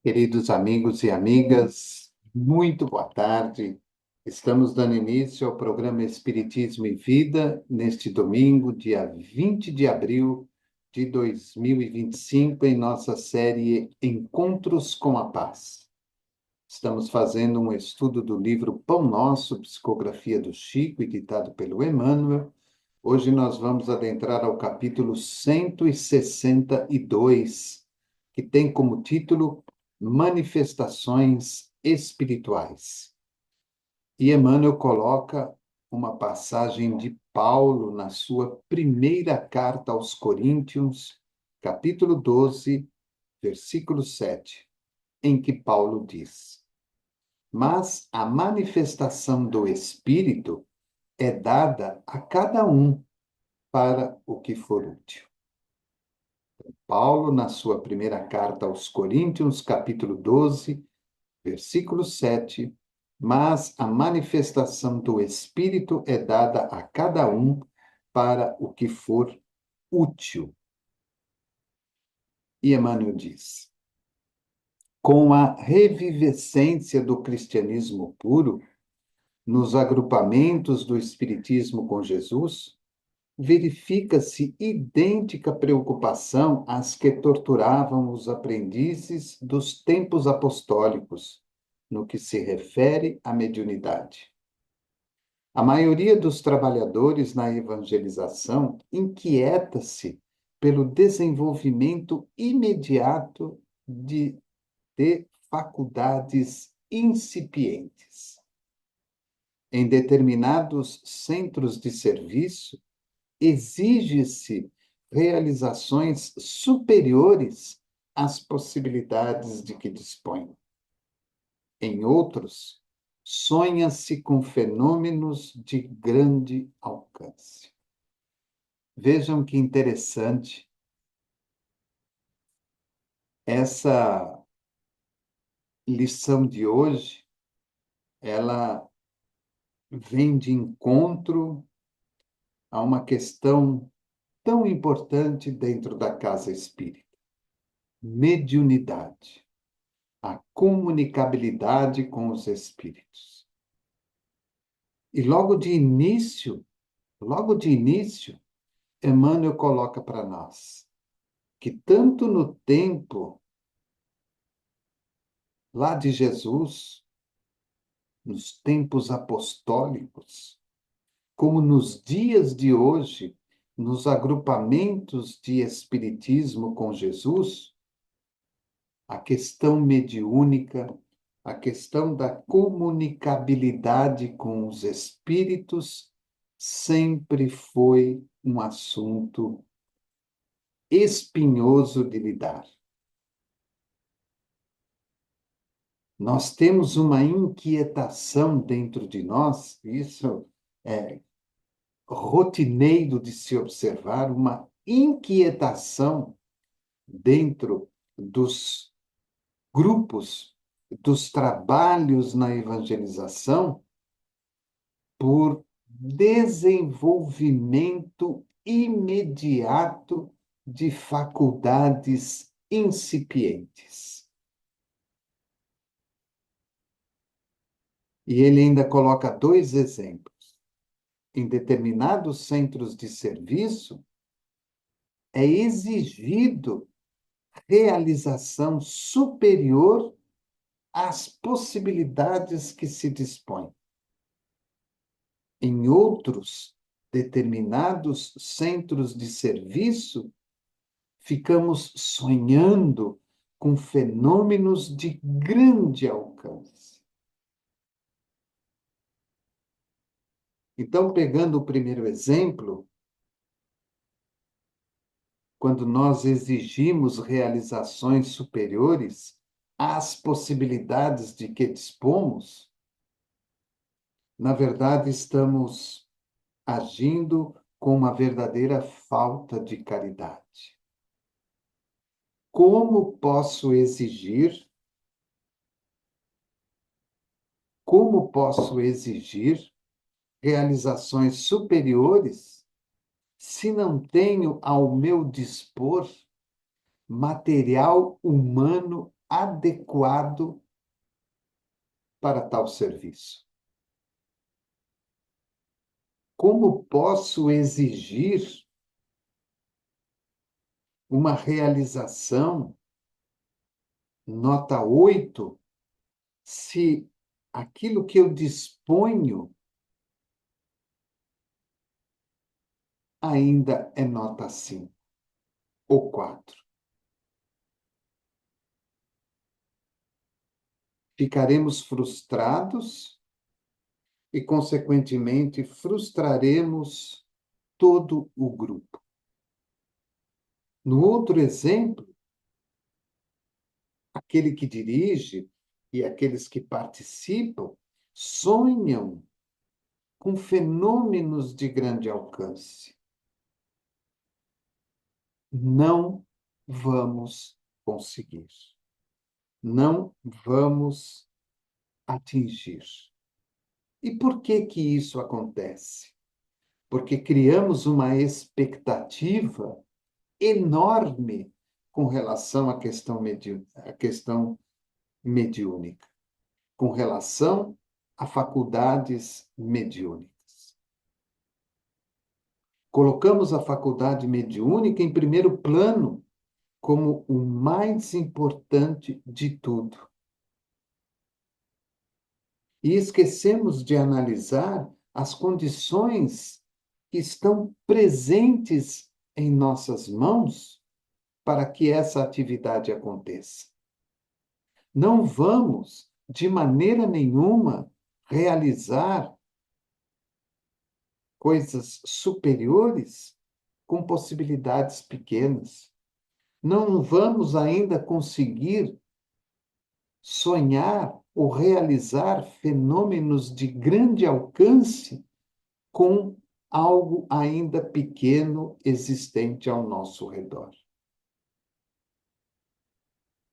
Queridos amigos e amigas, muito boa tarde. Estamos dando início ao programa Espiritismo e Vida neste domingo, dia 20 de abril de 2025, em nossa série Encontros com a Paz. Estamos fazendo um estudo do livro Pão Nosso, psicografia do Chico e ditado pelo Emmanuel. Hoje nós vamos adentrar ao capítulo 162, que tem como título Manifestações Espirituais. E Emmanuel coloca uma passagem de Paulo na sua primeira carta aos Coríntios, capítulo 12, versículo 7, em que Paulo diz: Mas a manifestação do Espírito é dada a cada um para o que for útil. Paulo, na sua primeira carta aos Coríntios, capítulo 12, versículo 7, mas a manifestação do Espírito é dada a cada um para o que for útil. E Emmanuel diz: com a revivescência do cristianismo puro, nos agrupamentos do Espiritismo com Jesus, verifica-se idêntica preocupação às que torturavam os aprendizes dos tempos apostólicos, no que se refere à mediunidade. A maioria dos trabalhadores na evangelização inquieta-se pelo desenvolvimento imediato de faculdades incipientes. Em determinados centros de serviço, exige-se realizações superiores às possibilidades de que dispõe. Em outros, sonha-se com fenômenos de grande alcance. Vejam que interessante. Essa lição de hoje, ela vem de encontro a uma questão tão importante dentro da casa espírita: mediunidade, a comunicabilidade com os espíritos. E logo de início, Emmanuel coloca para nós que tanto no tempo lá de Jesus, nos tempos apostólicos, como nos dias de hoje, nos agrupamentos de espiritismo com Jesus, a questão mediúnica, a questão da comunicabilidade com os espíritos sempre foi um assunto espinhoso de lidar. Nós temos uma inquietação dentro de nós, isso é rotineiro de se observar, uma inquietação dentro dos grupos, dos trabalhos na evangelização, por desenvolvimento imediato de faculdades incipientes. E ele ainda coloca dois exemplos. Em determinados centros de serviço, é exigido realização superior às possibilidades que se dispõe. Em outros determinados centros de serviço, ficamos sonhando com fenômenos de grande alcance. Então, pegando o primeiro exemplo, quando nós exigimos realizações superiores às possibilidades de que dispomos, na verdade, estamos agindo com uma verdadeira falta de caridade. Como posso exigir realizações superiores se não tenho ao meu dispor material humano adequado para tal serviço? Como posso exigir uma realização nota 8 se aquilo que eu disponho ainda é nota 5 ou 4? Ficaremos frustrados e, consequentemente, frustraremos todo o grupo. No outro exemplo, aquele que dirige e aqueles que participam sonham com fenômenos de grande alcance. Não vamos conseguir. Não vamos atingir. E por que que isso acontece? Porque criamos uma expectativa enorme com relação à questão mediúnica, com relação a faculdades mediúnicas. Colocamos a faculdade mediúnica em primeiro plano como o mais importante de tudo. E esquecemos de analisar as condições que estão presentes em nossas mãos para que essa atividade aconteça. Não vamos, de maneira nenhuma, realizar coisas superiores com possibilidades pequenas. Não vamos ainda conseguir sonhar ou realizar fenômenos de grande alcance com algo ainda pequeno existente ao nosso redor.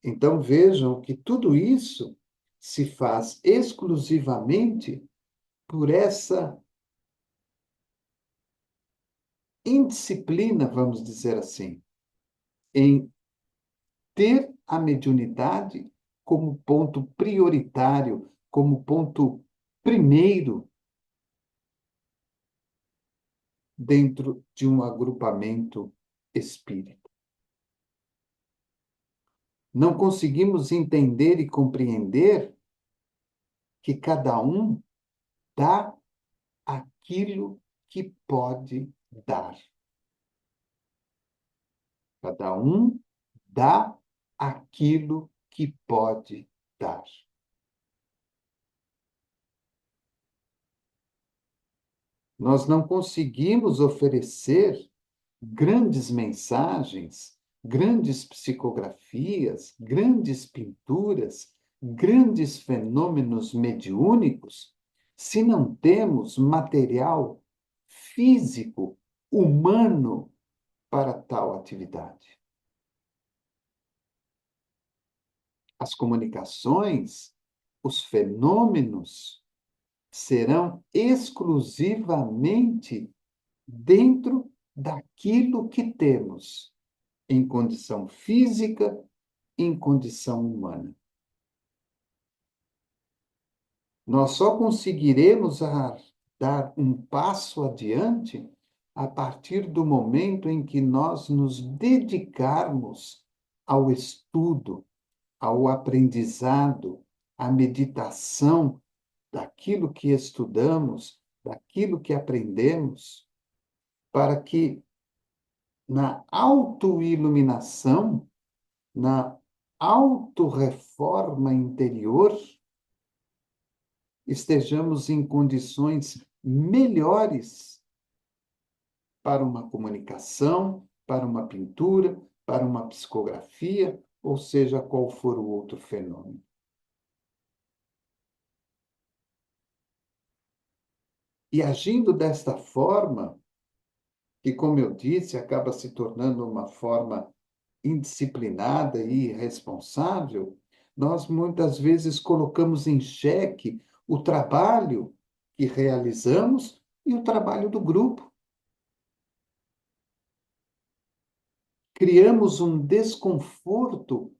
Então vejam que tudo isso se faz exclusivamente por essa indisciplina, vamos dizer assim, em ter a mediunidade como ponto prioritário, como ponto primeiro dentro de um agrupamento espírita. Não conseguimos entender e compreender que cada um dá aquilo que pode dar. Cada um dá aquilo que pode dar. Nós não conseguimos oferecer grandes mensagens, grandes psicografias, grandes pinturas, grandes fenômenos mediúnicos, se não temos material físico, humano, para tal atividade. As comunicações, os fenômenos, serão exclusivamente dentro daquilo que temos, em condição física, em condição humana. Nós só conseguiremos dar um passo adiante a partir do momento em que nós nos dedicarmos ao estudo, ao aprendizado, à meditação daquilo que estudamos, daquilo que aprendemos, para que na autoiluminação, na autorreforma interior, estejamos em condições melhores para uma comunicação, para uma pintura, para uma psicografia, ou seja, qual for o outro fenômeno. E agindo desta forma, que, como eu disse, acaba se tornando uma forma indisciplinada e irresponsável, nós muitas vezes colocamos em xeque o trabalho que realizamos e o trabalho do grupo. Criamos um desconforto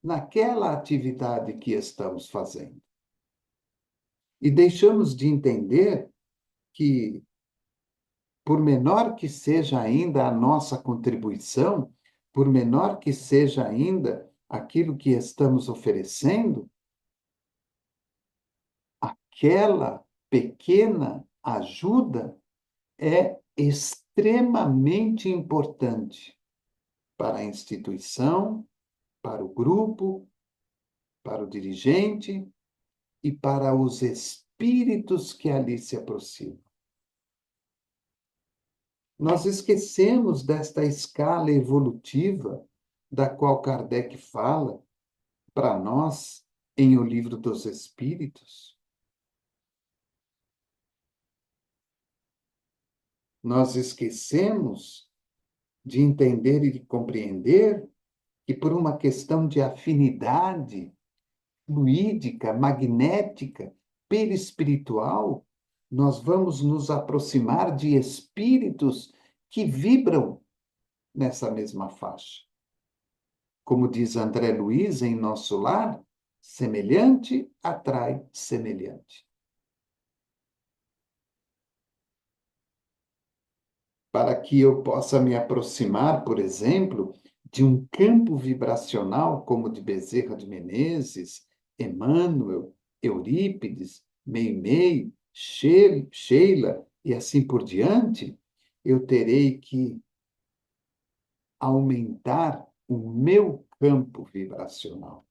naquela atividade que estamos fazendo. E deixamos de entender que, por menor que seja ainda a nossa contribuição, por menor que seja ainda aquilo que estamos oferecendo, aquela pequena ajuda é extremamente importante para a instituição, para o grupo, para o dirigente e para os espíritos que ali se aproximam. Nós esquecemos desta escala evolutiva da qual Kardec fala para nós em O Livro dos Espíritos. Nós esquecemos de entender e de compreender que, por uma questão de afinidade fluídica, magnética, perispiritual, nós vamos nos aproximar de espíritos que vibram nessa mesma faixa. Como diz André Luiz em Nosso Lar, semelhante atrai semelhante. Para que eu possa me aproximar, por exemplo, de um campo vibracional como de Bezerra de Menezes, Emmanuel, Eurípides, Meimei, Sheila e assim por diante, eu terei que aumentar o meu campo vibracional.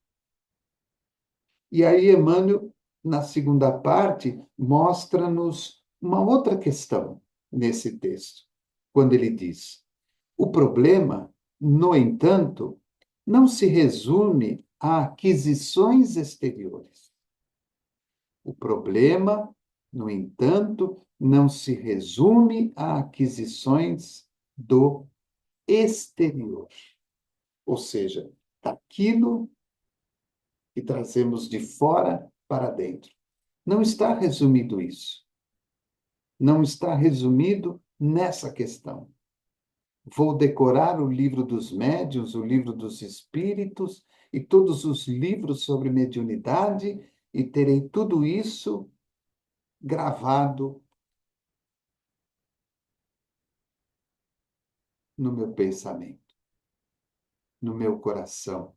E aí, Emmanuel, na segunda parte, mostra-nos uma outra questão nesse texto, quando ele diz: o problema, no entanto, não se resume a aquisições exteriores. O problema, no entanto, não se resume a aquisições do exterior, ou seja, daquilo que trazemos de fora para dentro. Não está resumido isso. Não está resumido nessa questão. Vou decorar o livro dos médiuns, o livro dos espíritos e todos os livros sobre mediunidade e terei tudo isso gravado no meu pensamento, no meu coração.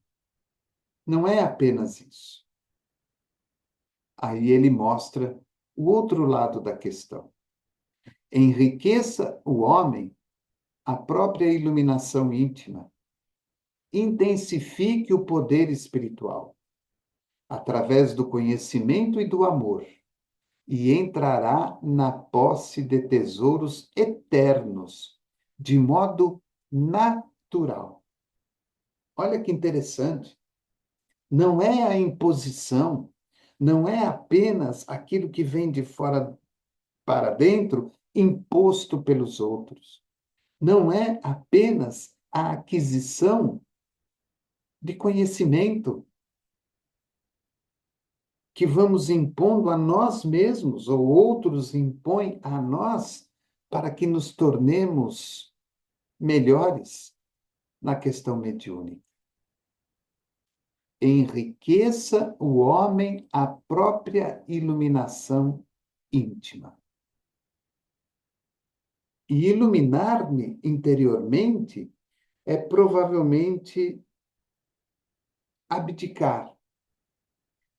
Não é apenas isso. Aí ele mostra o outro lado da questão. Enriqueça o homem a própria iluminação íntima. Intensifique o poder espiritual através do conhecimento e do amor, e entrará na posse de tesouros eternos, de modo natural. Olha que interessante. Não é a imposição, não é apenas aquilo que vem de fora para dentro, imposto pelos outros. Não é apenas a aquisição de conhecimento que vamos impondo a nós mesmos, ou outros impõem a nós, para que nos tornemos melhores na questão mediúnica. Enriqueça o homem a própria iluminação íntima. E iluminar-me interiormente é provavelmente abdicar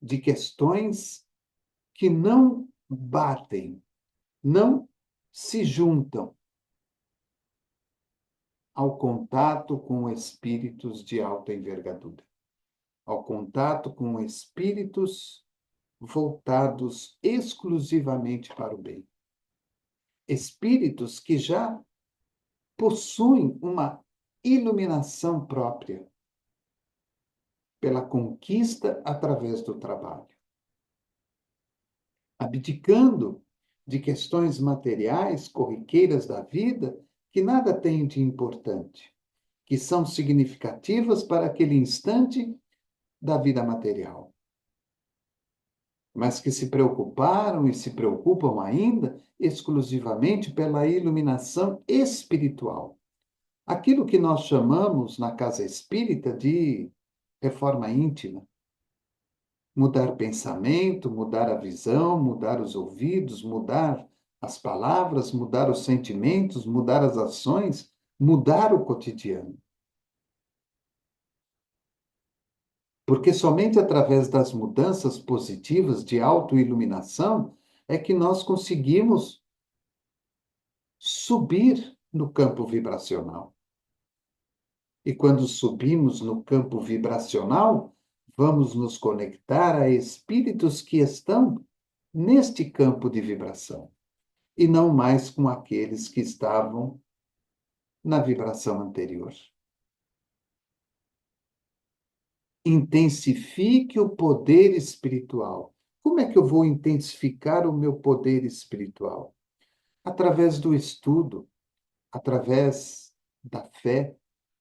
de questões que não batem, não se juntam ao contato com espíritos de alta envergadura, ao contato com espíritos voltados exclusivamente para o bem. Espíritos que já possuem uma iluminação própria pela conquista através do trabalho. Abdicando de questões materiais, corriqueiras da vida, que nada têm de importante, que são significativas para aquele instante da vida material, mas que se preocuparam e se preocupam ainda exclusivamente pela iluminação espiritual. Aquilo que nós chamamos na casa espírita de reforma íntima. Mudar pensamento, mudar a visão, mudar os ouvidos, mudar as palavras, mudar os sentimentos, mudar as ações, mudar o cotidiano. Porque somente através das mudanças positivas de autoiluminação é que nós conseguimos subir no campo vibracional. E quando subimos no campo vibracional, vamos nos conectar a espíritos que estão neste campo de vibração, e não mais com aqueles que estavam na vibração anterior. Intensifique o poder espiritual. Como é que eu vou intensificar o meu poder espiritual? Através do estudo, através da fé,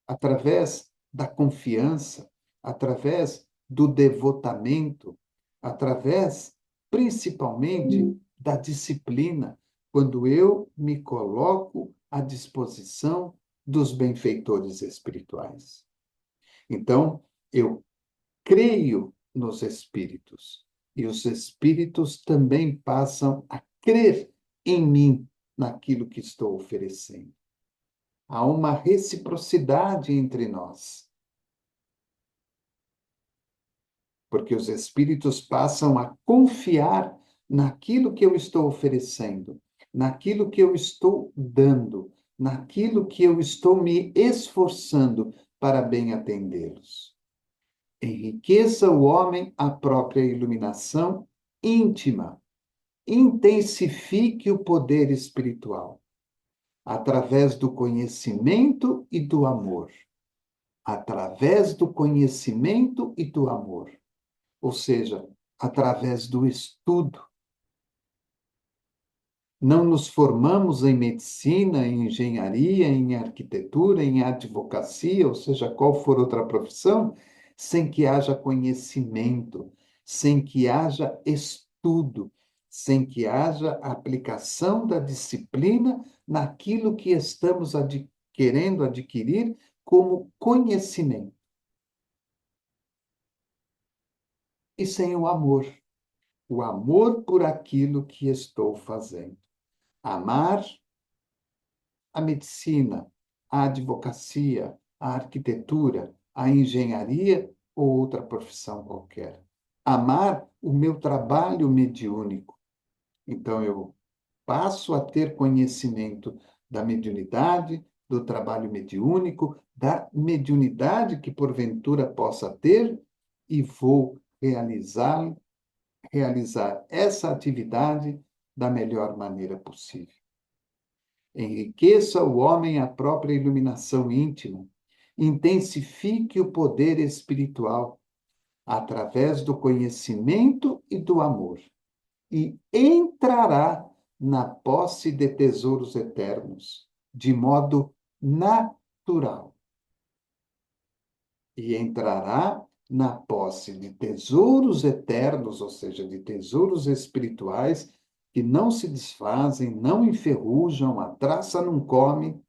através da confiança, através do devotamento, através, principalmente, da disciplina, quando eu me coloco à disposição dos benfeitores espirituais. Então, eu creio nos espíritos, e os espíritos também passam a crer em mim, naquilo que estou oferecendo. Há uma reciprocidade entre nós, porque os espíritos passam a confiar naquilo que eu estou oferecendo, naquilo que eu estou dando, naquilo que eu estou me esforçando para bem atendê-los. Enriqueça o homem a própria iluminação íntima. Intensifique o poder espiritual através do conhecimento e do amor. Através do conhecimento e do amor. Ou seja, através do estudo. Não nos formamos em medicina, em engenharia, em arquitetura, em advocacia, ou seja, qual for outra profissão, sem que haja conhecimento, sem que haja estudo, sem que haja aplicação da disciplina naquilo que estamos querendo adquirir como conhecimento. E sem o amor por aquilo que estou fazendo. Amar a medicina, a advocacia, a arquitetura, a engenharia ou outra profissão qualquer. Amar o meu trabalho mediúnico. Então, eu passo a ter conhecimento da mediunidade, do trabalho mediúnico, da mediunidade que porventura possa ter e vou realizar essa atividade da melhor maneira possível. Enriqueça o homem a própria iluminação íntima. Intensifique o poder espiritual através do conhecimento e do amor. E entrará na posse de tesouros eternos, de modo natural. E entrará na posse de tesouros eternos, ou seja, de tesouros espirituais, que não se desfazem, não enferrujam, a traça não come,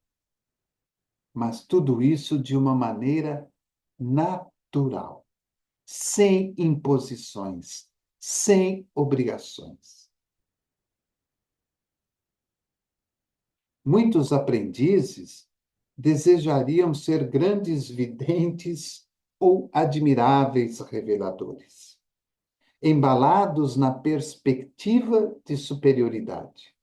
mas tudo isso de uma maneira natural, sem imposições, sem obrigações. Muitos aprendizes desejariam ser grandes videntes ou admiráveis reveladores, embalados na perspectiva de superioridade,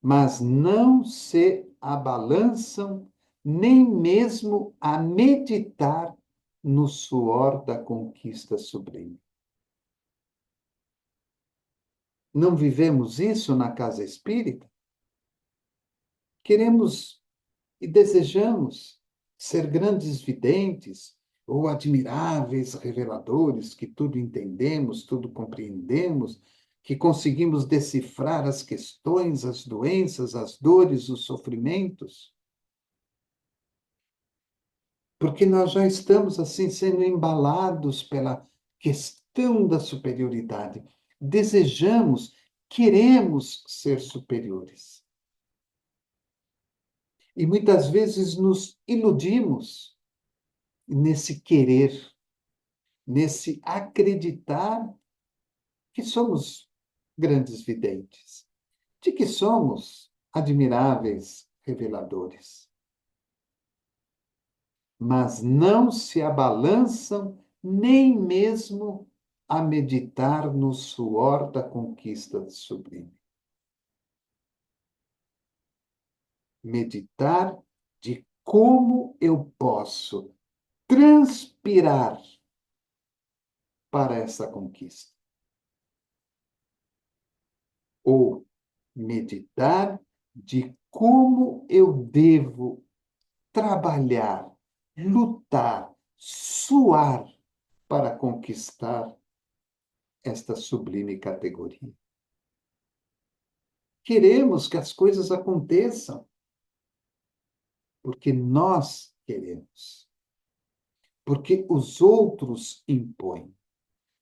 mas não se abalançam nem mesmo a meditar no suor da conquista sublime. Não vivemos isso na casa espírita? Queremos e desejamos ser grandes videntes ou admiráveis reveladores, que tudo entendemos, tudo compreendemos, que conseguimos decifrar as questões, as doenças, as dores, os sofrimentos. Porque nós já estamos assim sendo embalados pela questão da superioridade. Desejamos, queremos ser superiores. E muitas vezes nos iludimos nesse querer. nesse acreditar que somos grandes videntes, de que somos admiráveis reveladores, mas não se abalançam nem mesmo a meditar no suor da conquista sublime. Meditar de como eu posso transpirar para essa conquista. Ou meditar de como eu devo trabalhar, lutar, suar para conquistar esta sublime categoria. Queremos que as coisas aconteçam, porque nós queremos, porque os outros impõem,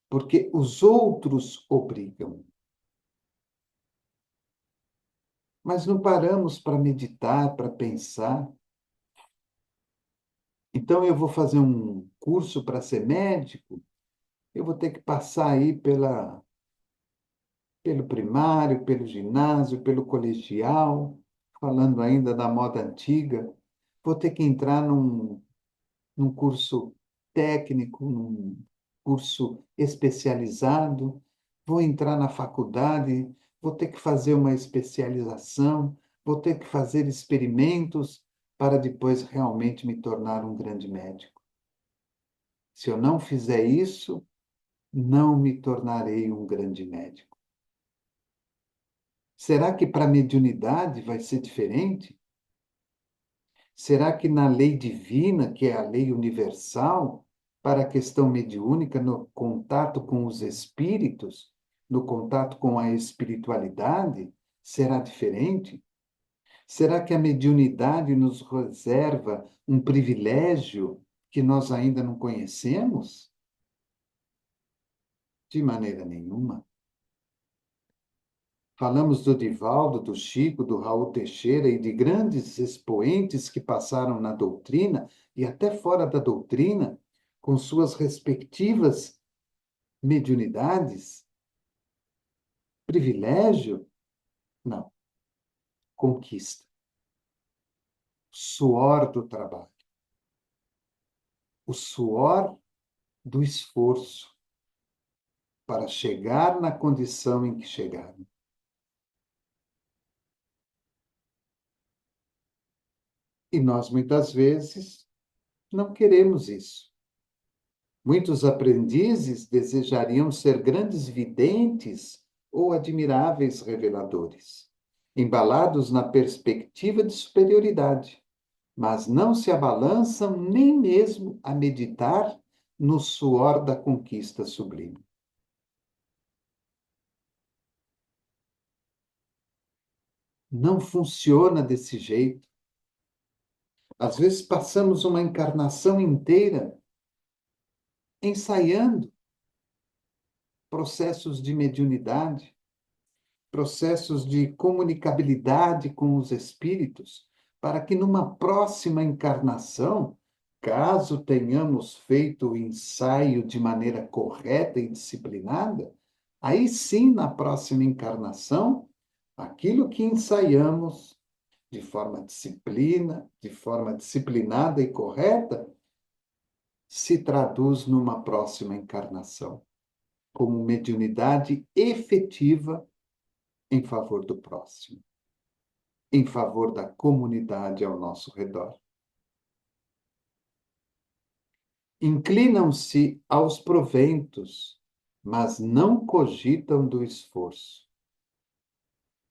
porque os outros obrigam. Mas não paramos para meditar, para pensar. Então, eu vou fazer um curso para ser médico, eu vou ter que passar aí pelo primário, pelo ginásio, pelo colegial, falando ainda da moda antiga. Vou ter que entrar num curso técnico, num curso especializado, vou entrar na faculdade, vou ter que fazer uma especialização, vou ter que fazer experimentos para depois realmente me tornar um grande médico. Se eu não fizer isso, não me tornarei um grande médico. Será que para a mediunidade vai ser diferente? Será que na lei divina, que é a lei universal, para a questão mediúnica, no contato com os espíritos, no contato com a espiritualidade, será diferente? Será que a mediunidade nos reserva um privilégio que nós ainda não conhecemos? De maneira nenhuma. Falamos do Divaldo, do Chico, do Raul Teixeira e de grandes expoentes que passaram na doutrina e até fora da doutrina, com suas respectivas mediunidades. Privilégio? Não. Conquista. Suor do trabalho. O suor do esforço para chegar na condição em que chegaram. E nós, muitas vezes, não queremos isso. Muitos aprendizes desejariam ser grandes videntes ou admiráveis reveladores, embalados na perspectiva de superioridade, mas não se abalançam nem mesmo a meditar no suor da conquista sublime. Não funciona desse jeito. Às vezes passamos uma encarnação inteira ensaiando processos de mediunidade, processos de comunicabilidade com os espíritos, para que numa próxima encarnação, caso tenhamos feito o ensaio de maneira correta e disciplinada, aí sim, na próxima encarnação, aquilo que ensaiamos de forma disciplinada e correta, se traduz numa próxima encarnação, como mediunidade efetiva em favor do próximo, em favor da comunidade ao nosso redor. Inclinam-se aos proventos, mas não cogitam do esforço.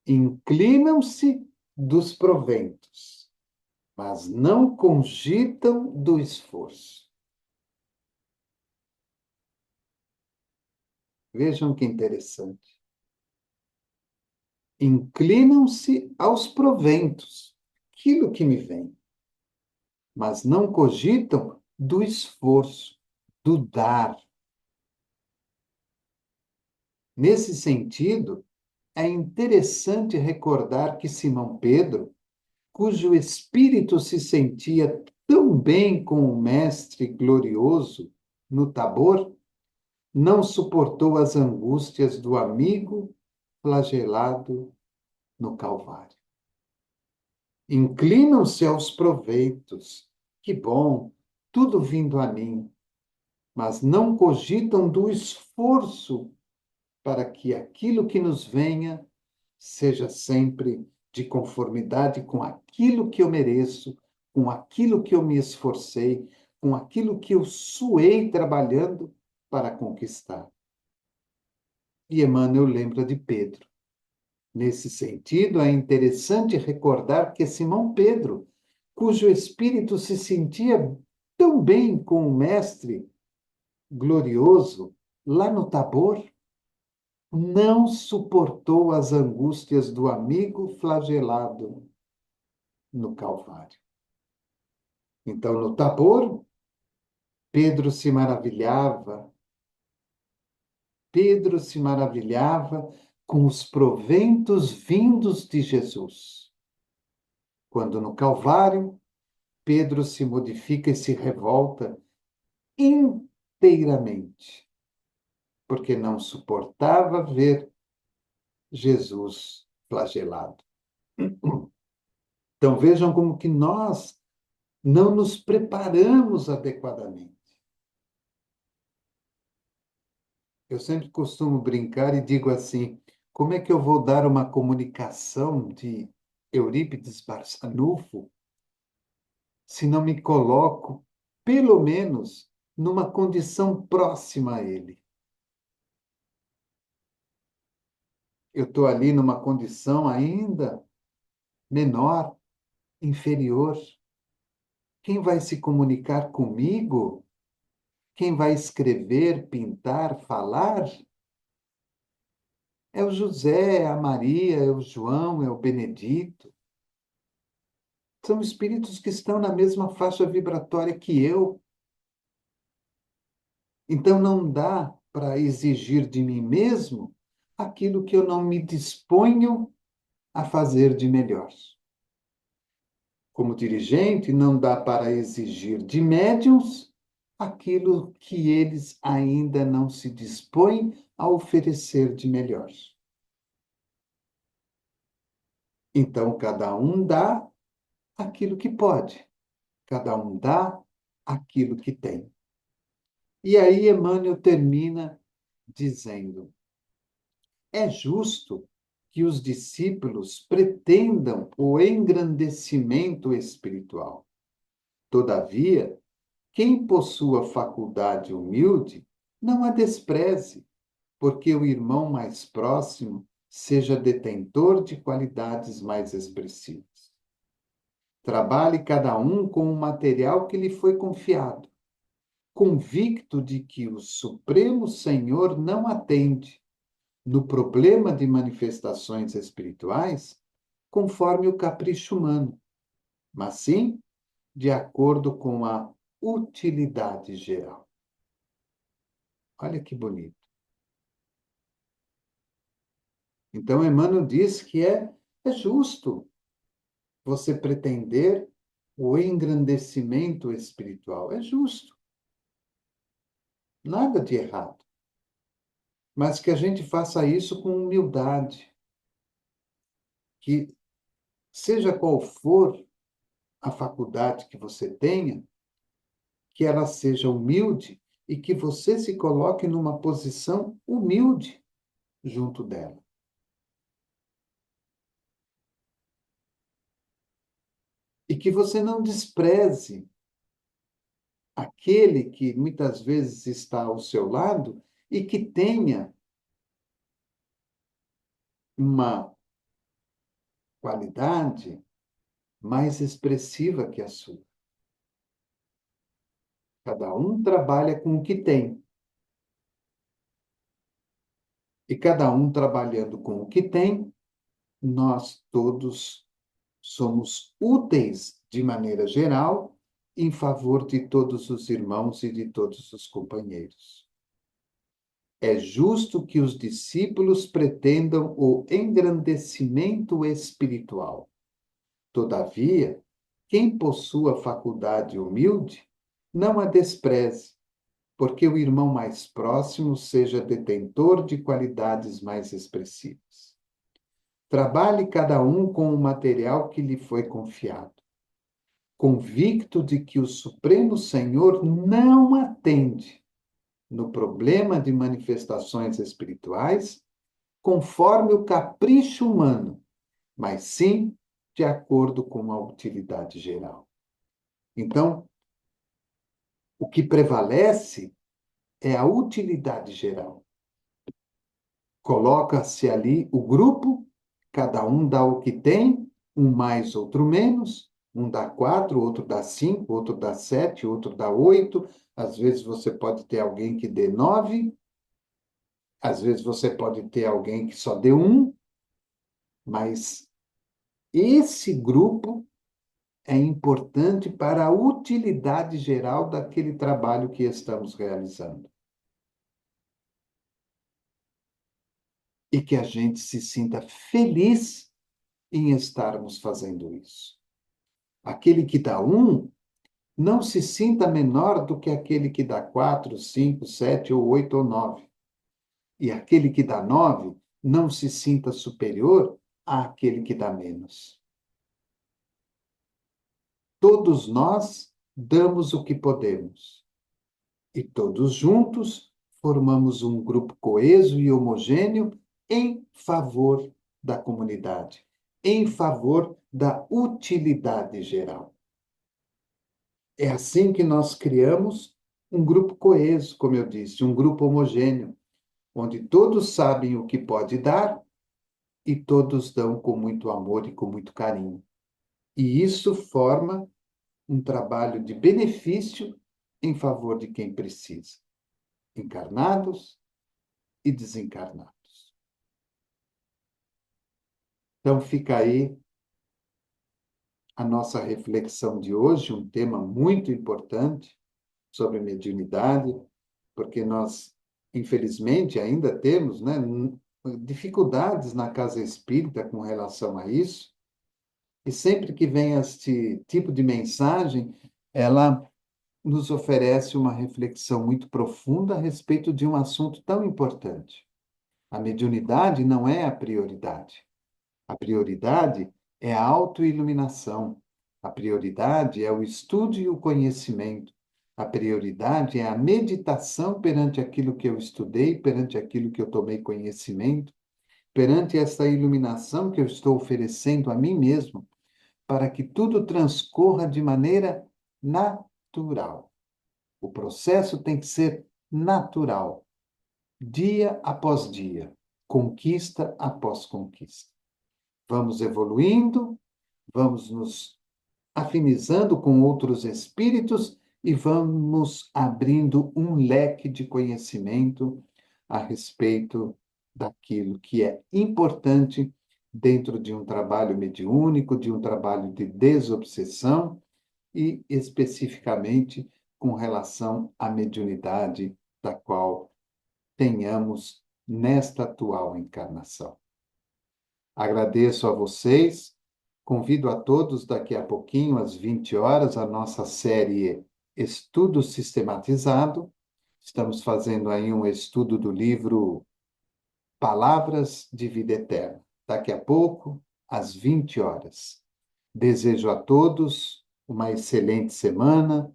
Inclinam-se dos proventos, mas não cogitam do esforço. Vejam que interessante. Inclinam-se aos proventos, aquilo que me vem, mas não cogitam do esforço, do dar. Nesse sentido, é interessante recordar que Simão Pedro, cujo espírito se sentia tão bem com o Mestre glorioso no Tabor, não suportou as angústias do amigo flagelado no Calvário. Inclinam-se aos proveitos. Que bom, tudo vindo a mim, mas não cogitam do esforço para que aquilo que nos venha seja sempre de conformidade com aquilo que eu mereço, com aquilo que eu me esforcei, com aquilo que eu suei trabalhando para conquistar. E Emmanuel lembra de Pedro. Nesse sentido, é interessante recordar que Simão Pedro, cujo espírito se sentia tão bem com o Mestre glorioso lá no Tabor, não suportou as angústias do amigo flagelado no Calvário. Então, no Tabor, Pedro se maravilhava, Pedro se maravilhava com os proventos vindos de Jesus. Quando no Calvário, Pedro se modifica e se revolta inteiramente, porque não suportava ver Jesus flagelado. Então vejam como que nós não nos preparamos adequadamente. Eu sempre costumo brincar e digo assim: como é que eu vou dar uma comunicação de Eurípides Barçanufo se não me coloco, pelo menos, numa condição próxima a ele? Eu estou ali numa condição ainda menor, inferior. Quem vai se comunicar comigo? Quem vai escrever, pintar, falar? É o José, é a Maria, é o João, é o Benedito. São espíritos que estão na mesma faixa vibratória que eu. Então não dá para exigir de mim mesmo aquilo que eu não me disponho a fazer de melhor. Como dirigente, não dá para exigir de médiuns aquilo que eles ainda não se dispõem a oferecer de melhor. Então, cada um dá aquilo que pode, cada um dá aquilo que tem. E aí Emmanuel termina dizendo: é justo que os discípulos pretendam o engrandecimento espiritual. Todavia, quem possua faculdade humilde, não a despreze, porque o irmão mais próximo seja detentor de qualidades mais expressivas. Trabalhe cada um com o material que lhe foi confiado, convicto de que o Supremo Senhor não atende, no problema de manifestações espirituais, conforme o capricho humano, mas sim de acordo com a utilidade geral. Olha que bonito. Então, Emmanuel diz que é justo você pretender o engrandecimento espiritual. É justo. Nada de errado. Mas que a gente faça isso com humildade. Que, seja qual for a faculdade que você tenha, que ela seja humilde e que você se coloque numa posição humilde junto dela. E que você não despreze aquele que muitas vezes está ao seu lado e que tenha uma qualidade mais expressiva que a sua. Cada um trabalha com o que tem. E cada um trabalhando com o que tem, nós todos somos úteis de maneira geral em favor de todos os irmãos e de todos os companheiros. É justo que os discípulos pretendam o engrandecimento espiritual. Todavia, quem possua faculdade humilde, não a despreze, porque o irmão mais próximo seja detentor de qualidades mais expressivas. Trabalhe cada um com o material que lhe foi confiado, convicto de que o Supremo Senhor não atende no problema de manifestações espirituais conforme o capricho humano, mas sim de acordo com a utilidade geral. Então, o que prevalece é a utilidade geral. Coloca-se ali o grupo, cada um dá o que tem, um mais, outro menos, um dá 4, outro dá 5, outro dá 7, outro dá 8. Às vezes você pode ter alguém que dê 9, às vezes você pode ter alguém que só dê 1, mas esse grupo é importante para a utilidade geral daquele trabalho que estamos realizando. E que a gente se sinta feliz em estarmos fazendo isso. Aquele que dá 1, não se sinta menor do que aquele que dá 4, 5, 7, ou 8 ou 9. E aquele que dá 9, não se sinta superior àquele que dá menos. Todos nós damos o que podemos. E todos juntos formamos um grupo coeso e homogêneo em favor da comunidade, em favor da utilidade geral. É assim que nós criamos um grupo coeso, como eu disse, um grupo homogêneo, onde todos sabem o que pode dar e todos dão com muito amor e com muito carinho. E isso forma um trabalho de benefício em favor de quem precisa, encarnados e desencarnados. Então fica aí a nossa reflexão de hoje, um tema muito importante sobre mediunidade, porque nós, infelizmente, ainda temos, né, dificuldades na casa espírita com relação a isso, e sempre que vem este tipo de mensagem, ela nos oferece uma reflexão muito profunda a respeito de um assunto tão importante. A mediunidade não é a prioridade. A prioridade é a autoiluminação. A prioridade é o estudo e o conhecimento. A prioridade é a meditação perante aquilo que eu estudei, perante aquilo que eu tomei conhecimento, perante essa iluminação que eu estou oferecendo a mim mesmo, para que tudo transcorra de maneira natural. O processo tem que ser natural, dia após dia, conquista após conquista. Vamos evoluindo, vamos nos afinizando com outros espíritos e vamos abrindo um leque de conhecimento a respeito daquilo que é importante dentro de um trabalho mediúnico, de um trabalho de desobsessão e especificamente com relação à mediunidade da qual tenhamos nesta atual encarnação. Agradeço a vocês, convido a todos daqui a pouquinho, às 20 horas, a nossa série Estudo Sistematizado. Estamos fazendo aí um estudo do livro Palavras de Vida Eterna. Daqui a pouco, às 20 horas. Desejo a todos uma excelente semana,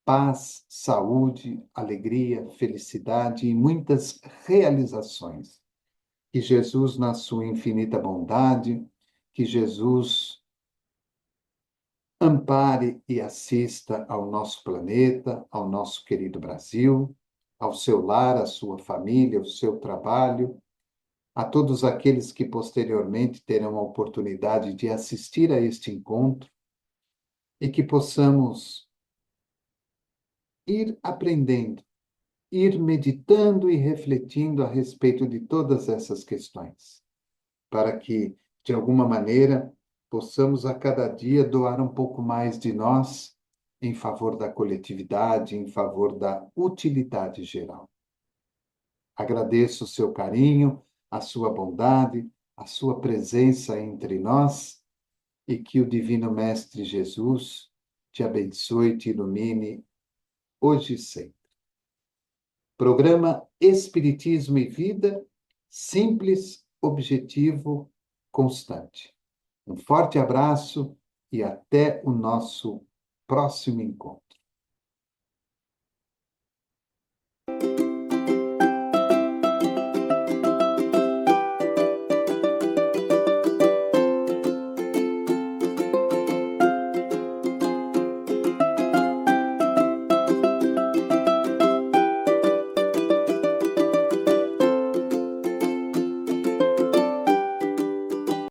paz, saúde, alegria, felicidade e muitas realizações. Que Jesus, na sua infinita bondade, que Jesus ampare e assista ao nosso planeta, ao nosso querido Brasil, ao seu lar, à sua família, ao seu trabalho, a todos aqueles que posteriormente terão a oportunidade de assistir a este encontro e que possamos ir aprendendo, ir meditando e refletindo a respeito de todas essas questões, para que, de alguma maneira, possamos a cada dia doar um pouco mais de nós em favor da coletividade, em favor da utilidade geral. Agradeço o seu carinho, a sua bondade, a sua presença entre nós e que o Divino Mestre Jesus te abençoe e te ilumine hoje e sempre. Programa Espiritismo e Vida, simples, objetivo, constante. Um forte abraço e até o nosso próximo encontro.